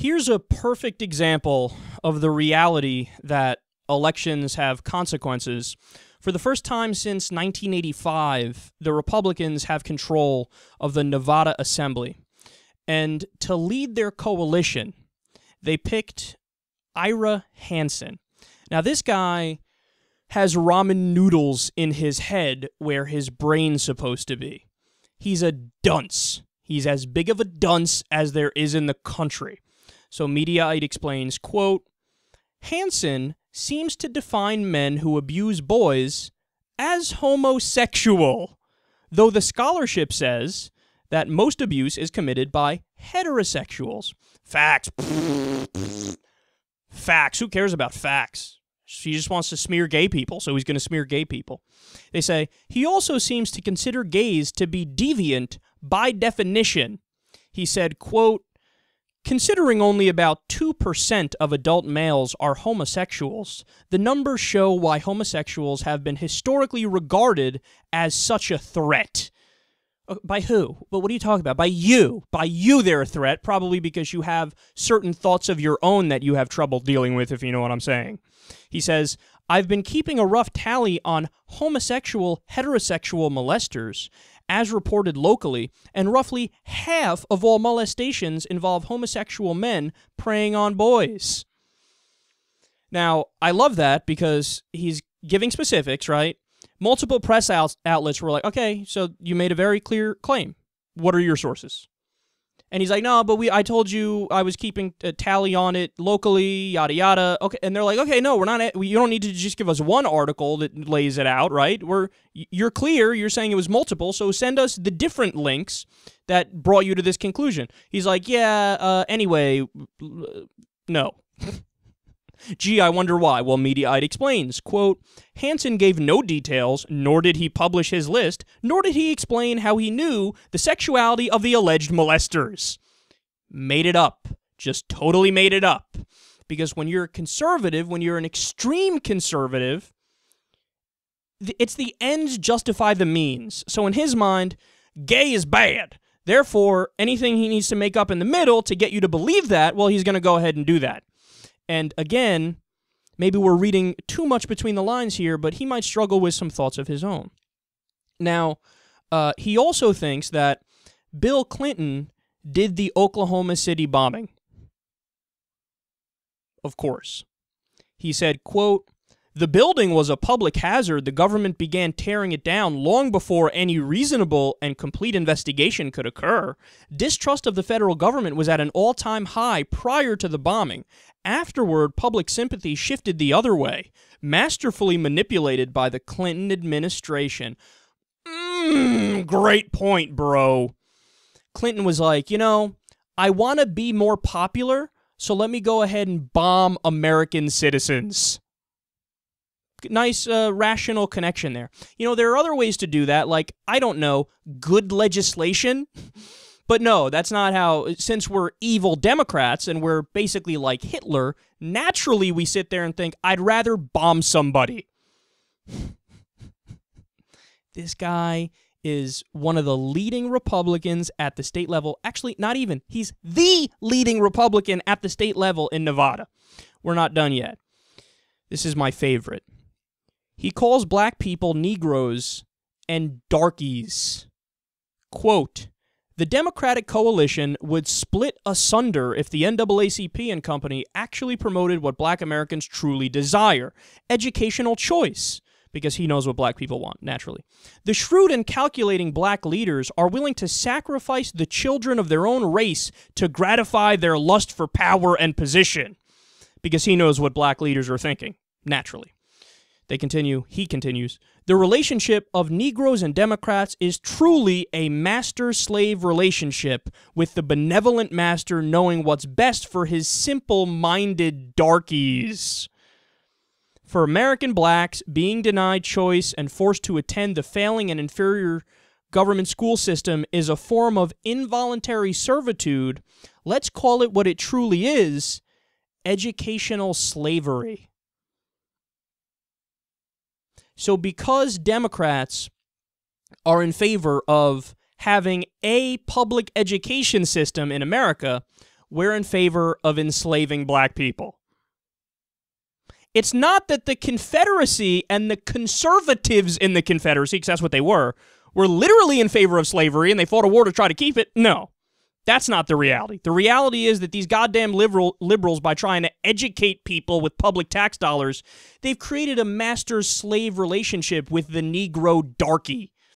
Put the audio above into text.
Here's a perfect example of the reality that elections have consequences. For the first time since 1985, the Republicans have control of the Nevada Assembly. And to lead their coalition, they picked Ira Hansen. Now, this guy has ramen noodles in his head where his brain's supposed to be. He's a dunce. He's as big of a dunce as there is in the country. So Mediaite explains, quote, Hansen seems to define men who abuse boys as homosexual, though the scholarship says that most abuse is committed by heterosexuals. Facts. Facts. Who cares about facts? He just wants to smear gay people, so he's going to smear gay people. They say, he also seems to consider gays to be deviant by definition. He said, quote, considering only about 2% of adult males are homosexuals, the numbers show why homosexuals have been historically regarded as such a threat. By who? But what are you talking about? By you. By you they're a threat, probably because you have certain thoughts of your own that you have trouble dealing with, if you know what I'm saying. He says, I've been keeping a rough tally on homosexual, heterosexual molesters, as reported locally, and roughly half of all molestations involve homosexual men preying on boys. Now, I love that because he's giving specifics, right? Multiple press outlets were like, okay, so you made a very clear claim. What are your sources? And he's like, no, but I told you I was keeping a tally on it locally, yada, yada. Okay, and they're like, okay, no, you don't need to just give us one article that lays it out, right? You're clear, you're saying it was multiple, so send us the different links that brought you to this conclusion. He's like, yeah, anyway, no. Gee, I wonder why. Well, Mediaite explains, quote, Hansen gave no details, nor did he publish his list, nor did he explain how he knew the sexuality of the alleged molesters. Made it up. Just totally made it up. Because when you're a conservative, when you're an extreme conservative, it's the ends justify the means. So in his mind, gay is bad. Therefore, anything he needs to make up in the middle to get you to believe that, well, he's going to go ahead and do that. And again, maybe we're reading too much between the lines here, but he might struggle with some thoughts of his own. Now, he also thinks that Bill Clinton did the Oklahoma City bombing. Of course. He said, quote, the building was a public hazard. The government began tearing it down long before any reasonable and complete investigation could occur. Distrust of the federal government was at an all-time high prior to the bombing. Afterward, public sympathy shifted the other way, masterfully manipulated by the Clinton administration. Great point, bro. Clinton was like, you know, I want to be more popular, so let me go ahead and bomb American citizens. Nice, rational connection there. You know, there are other ways to do that, like, I don't know, good legislation. But no, that's not how, since we're evil Democrats and we're basically like Hitler, naturally we sit there and think, I'd rather bomb somebody. This guy is one of the leading Republicans at the state level. Actually, not even. He's the leading Republican at the state level in Nevada. We're not done yet. This is my favorite. He calls black people Negroes and darkies. Quote, the Democratic coalition would split asunder if the NAACP and company actually promoted what black Americans truly desire, educational choice, because he knows what black people want, naturally. The shrewd and calculating black leaders are willing to sacrifice the children of their own race to gratify their lust for power and position, because he knows what black leaders are thinking, naturally. He continues, the relationship of Negroes and Democrats is truly a master-slave relationship, with the benevolent master knowing what's best for his simple-minded darkies. For American blacks, being denied choice and forced to attend the failing and inferior government school system is a form of involuntary servitude. Let's call it what it truly is, educational slavery. So because Democrats are in favor of having a public education system in America, we're in favor of enslaving black people. It's not that the Confederacy and the conservatives in the Confederacy, because that's what they were literally in favor of slavery and they fought a war to try to keep it. No, that's not the reality. The reality is that these goddamn liberals, by trying to educate people with public tax dollars, they've created a master-slave relationship with the Negro darky.